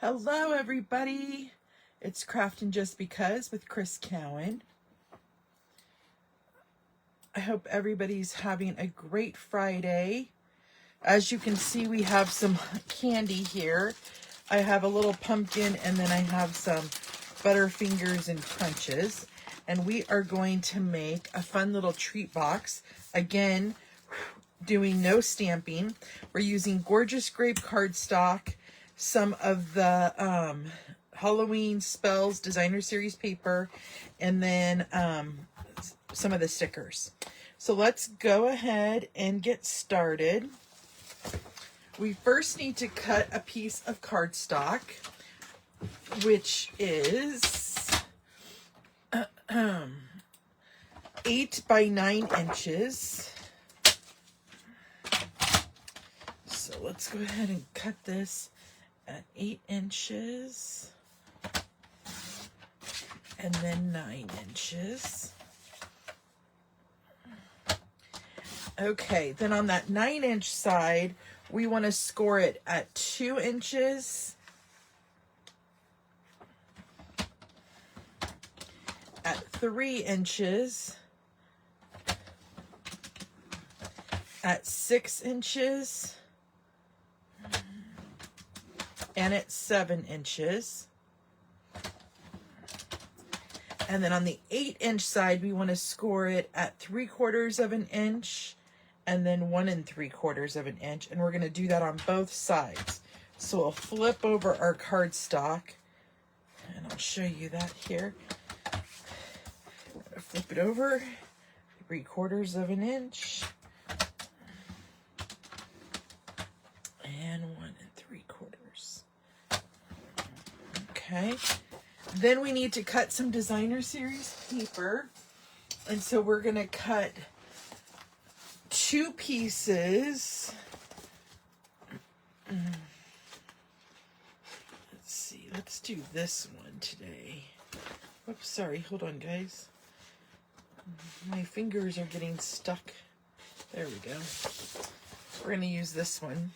Hello everybody, it's Craftin' Just Because with Chris Cowan. I hope everybody's having a great Friday. As you can see, we have some candy here. I have a little pumpkin and then I have some Butterfingers and Crunches. And we are going to make a fun little treat box. Again, doing no stamping. We're using gorgeous grape cardstock, some of the Halloween Spells Designer Series paper, and then some of the stickers. So let's go ahead and get started. We first need to cut a piece of cardstock, which is 8 by 9 inches. So let's go ahead and cut this at 8 inches and then 9 inches. Okay, then on that 9-inch side, we want to score it at 2 inches, at 3 inches, at 6 inches, and at 7 inches. And then on the 8-inch side, we want to score it at 3/4 of an inch and then 1 3/4 of an inch. And we're going to do that on both sides. So we'll flip over our cardstock, and I'll show you that here. Flip it over, 3/4 of an inch and 1 3/4. Okay, then we need to cut some Designer Series paper, and so we're going to cut 2 pieces. Let's see, let's do this one today. Oops, sorry, hold on guys. My fingers are getting stuck. There we go. We're going to use this one.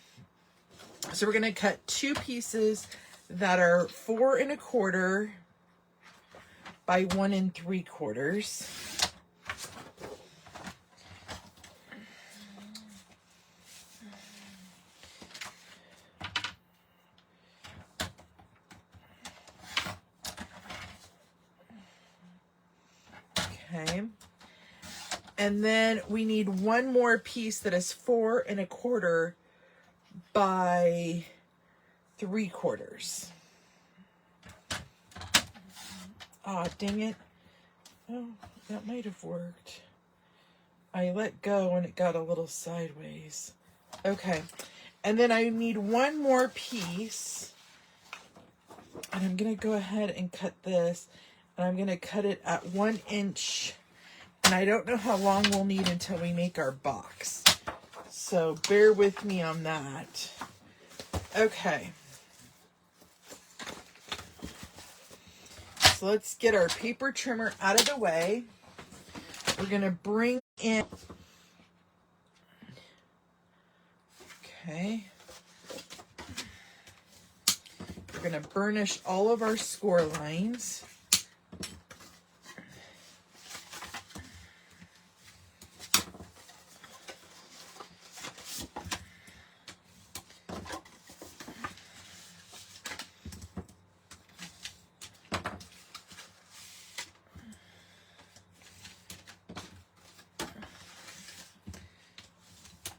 So we're going to cut 2 pieces that are 4 1/4 by 1 3/4. Okay. And then we need one more piece that is 4 1/4 by 3/4. Ah, dang it. Oh, that might have worked. I let go and it got a little sideways. Okay. And then I need one more piece. And I'm going to go ahead and cut this. And I'm going to cut it at 1 inch. And I don't know how long we'll need until we make our box. So bear with me on that. Okay. So let's get our paper trimmer out of the way. We're going to bring in... Okay. We're going to burnish all of our score lines.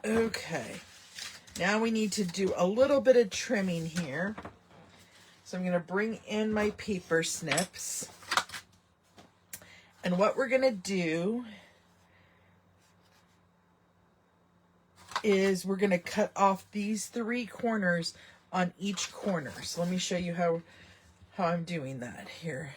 Okay, now we need to do a little bit of trimming here. So I'm going to bring in my paper snips. And what we're going to do is we're going to cut off these 3 corners on each corner. So let me show you how I'm doing that here.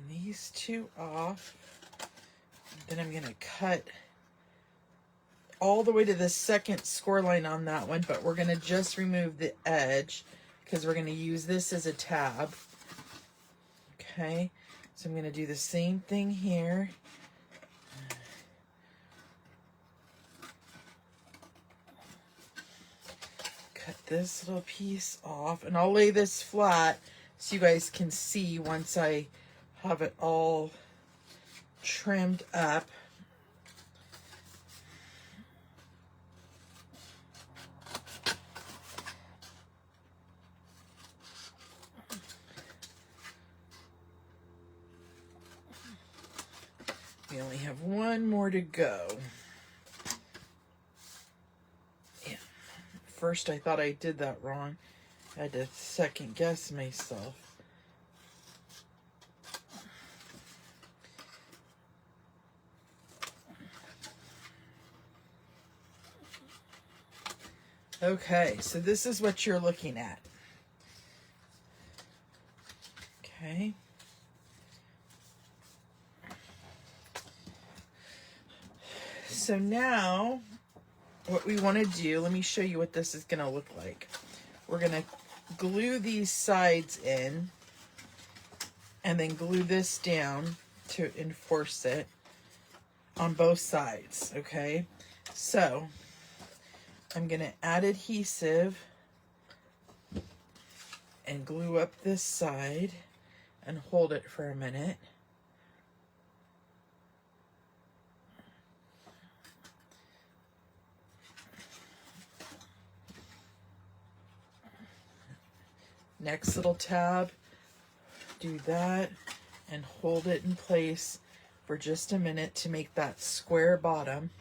These 2 off. Then I'm going to cut all the way to the second score line on that one, but we're going to just remove the edge because we're going to use this as a tab. Okay, so I'm going to do the same thing here. Cut this little piece off, and I'll lay this flat so you guys can see once I have it all trimmed up. We only have one more to go. Yeah. First I thought I did that wrong. I had to second guess myself. Okay, so this is what you're looking at. Okay. So now what we want to do, let me show you what this is going to look like. We're going to glue these sides in and then glue this down to enforce it on both sides, okay? So I'm going to add adhesive and glue up this side and hold it for a minute. Next little tab, do that and hold it in place for just a minute to make that square bottom.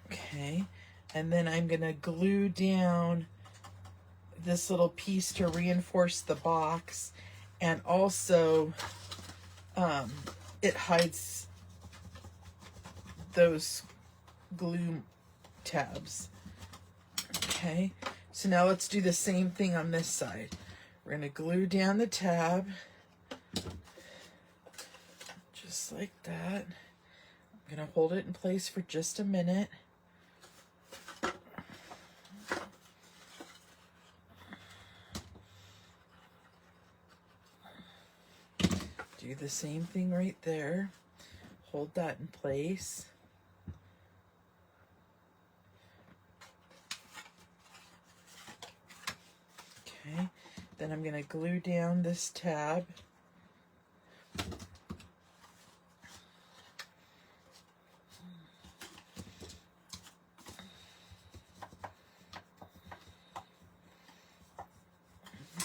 Okay, and then I'm going to glue down this little piece to reinforce the box, and also it hides those glue tabs. Okay, so now let's do the same thing on this side. We're going to glue down the tab just like that. I'm going to hold it in place for just a minute. Do the same thing right there. Hold that in place. Okay, then I'm going to glue down this tab.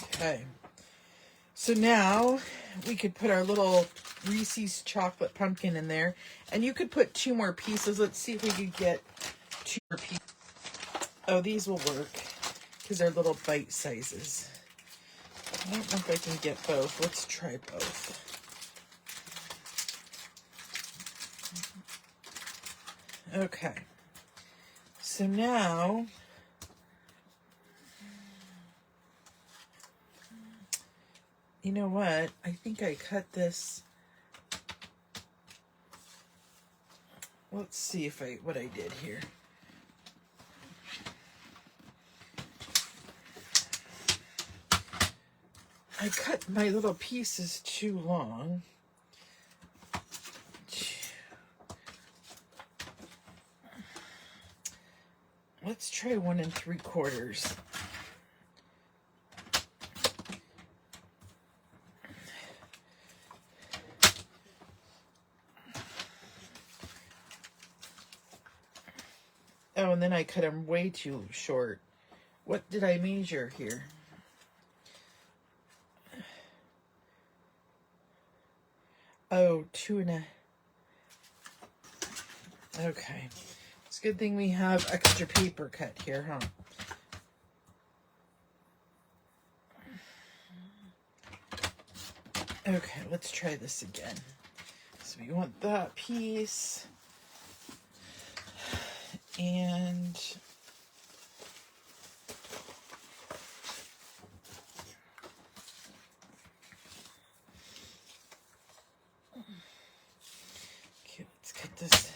Okay, so now we could put our little Reese's chocolate pumpkin in there, and you could put 2 more pieces. Let's see if we could get 2 more pieces. Oh, these will work because they're little bite sizes. I don't know if I can get both. Let's try both. Okay, so now you know what? I think I cut this. Let's see if what I did here. I cut my little pieces too long. Let's try 1 3/4. Oh, and then I cut them way too short. What did I measure here? Oh, 2 1/2. Okay. It's a good thing we have extra paper cut here, huh? Okay, let's try this again. So we want that piece. And okay, let's cut this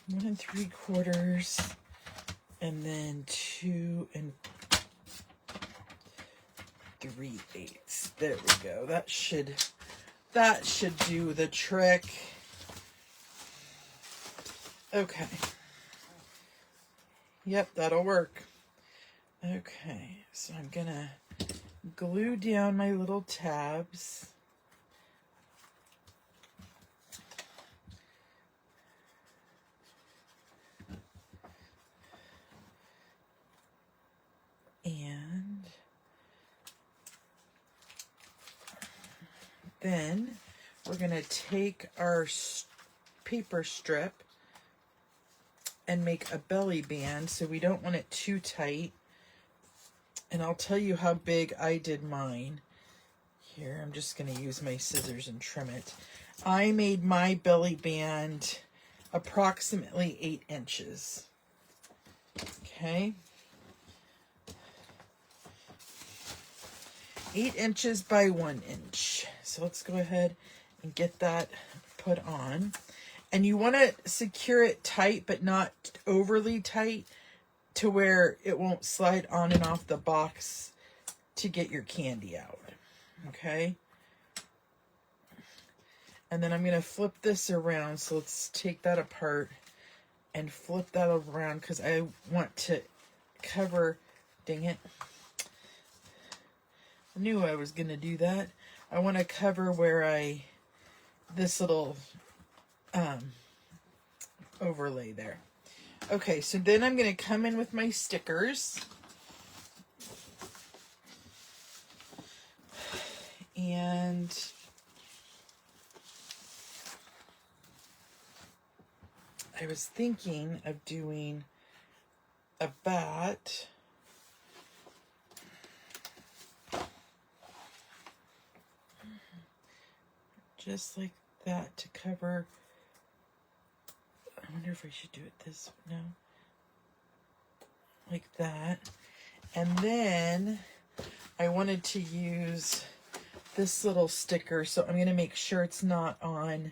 1 1 3/4, and then 2 3/8. There we go. That should do the trick. Okay. Yep, that'll work. Okay, so I'm gonna glue down my little tabs. And then we're going to take our paper strip and make a belly band, so we don't want it too tight. And I'll tell you how big I did mine. Here, I'm just going to use my scissors and trim it. I made my belly band approximately 8 inches. Okay. 8 inches by 1 inch. So let's go ahead and get that put on. And you want to secure it tight, but not overly tight, to where it won't slide on and off the box to get your candy out. Okay? And then I'm going to flip this around. So let's take that apart and flip that around, because I want to cover, dang it, I knew I was going to do that. I want to cover where this little overlay there. Okay, so then I'm going to come in with my stickers. And I was thinking of doing a bat. Just like that to cover. I wonder if I should do it this, no. Like that. And then I wanted to use this little sticker, so I'm going to make sure it's not on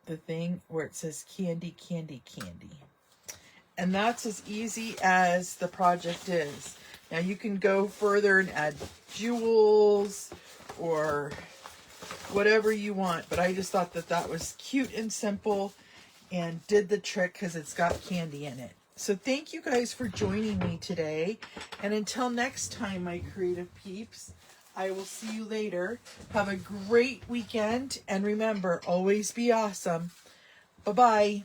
the thing where it says candy, candy, candy. And that's as easy as the project is. Now you can go further and add jewels or whatever you want, but I just thought that that was cute and simple and did the trick because it's got candy in it. So thank you guys for joining me today. And until next time, my creative peeps, I will see you later. Have a great weekend. And remember, always be awesome. Bye-bye.